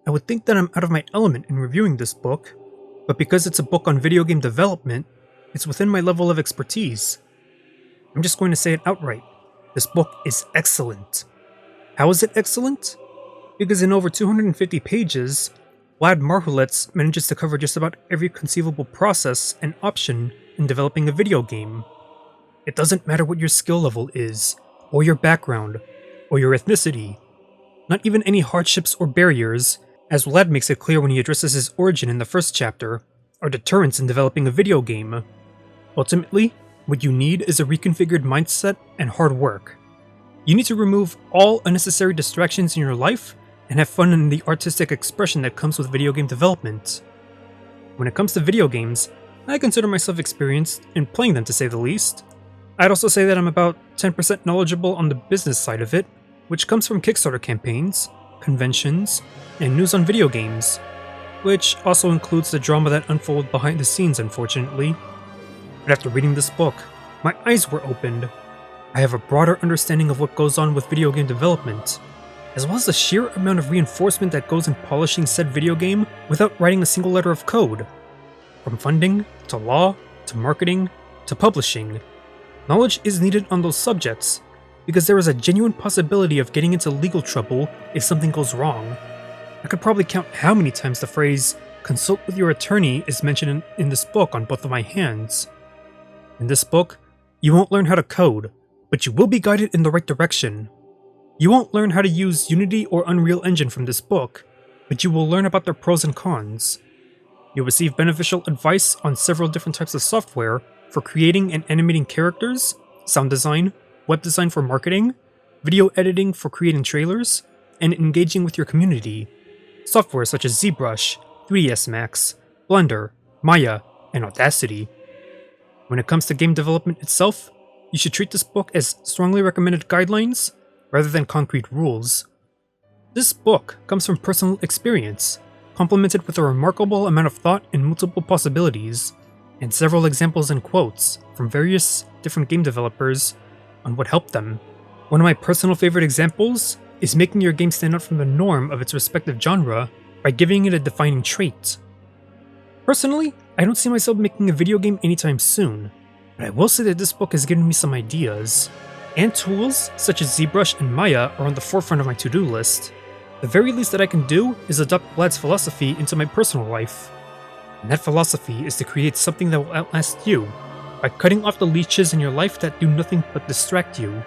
I would think that I'm out of my element in reviewing this book, but because it's a book on video game development, it's within my level of expertise. I'm just going to say it outright. This book is excellent. How is it excellent? Because in over 250 pages, Vlad Marhulets manages to cover just about every conceivable process and option in developing a video game. It doesn't matter what your skill level is, or your background, or your ethnicity. Not even any hardships or barriers, as Vlad makes it clear when he addresses his origin in the first chapter, are deterrents in developing a video game. Ultimately, what you need is a reconfigured mindset and hard work. You need to remove all unnecessary distractions in your life and have fun in the artistic expression that comes with video game development. When it comes to video games, I consider myself experienced in playing them to say the least. I'd also say that I'm about 10% knowledgeable on the business side of it, which comes from Kickstarter campaigns, conventions, and news on video games, which also includes the drama that unfolds behind the scenes, unfortunately. But after reading this book, my eyes were opened. I have a broader understanding of what goes on with video game development, as well as the sheer amount of reinforcement that goes in polishing said video game without writing a single letter of code. From funding, to law, to marketing, to publishing, knowledge is needed on those subjects, because there is a genuine possibility of getting into legal trouble if something goes wrong. I could probably count how many times the phrase, "consult with your attorney" is mentioned in this book on both of my hands. In this book, you won't learn how to code, but you will be guided in the right direction. You won't learn how to use Unity or Unreal Engine from this book, but you will learn about their pros and cons. You'll receive beneficial advice on several different types of software for creating and animating characters, sound design, web design for marketing, video editing for creating trailers, and engaging with your community. Software such as ZBrush, 3ds Max, Blender, Maya, and Audacity. When it comes to game development itself, you should treat this book as strongly recommended guidelines rather than concrete rules. This book comes from personal experience, complemented with a remarkable amount of thought and multiple possibilities, and several examples and quotes from various different game developers on what helped them. One of my personal favorite examples is making your game stand out from the norm of its respective genre by giving it a defining trait. Personally, I don't see myself making a video game anytime soon, but I will say that this book has given me some ideas, and tools such as ZBrush and Maya are on the forefront of my to-do list. The very least that I can do is adopt Vlad's philosophy into my personal life. And that philosophy is to create something that will outlast you, by cutting off the leeches in your life that do nothing but distract you.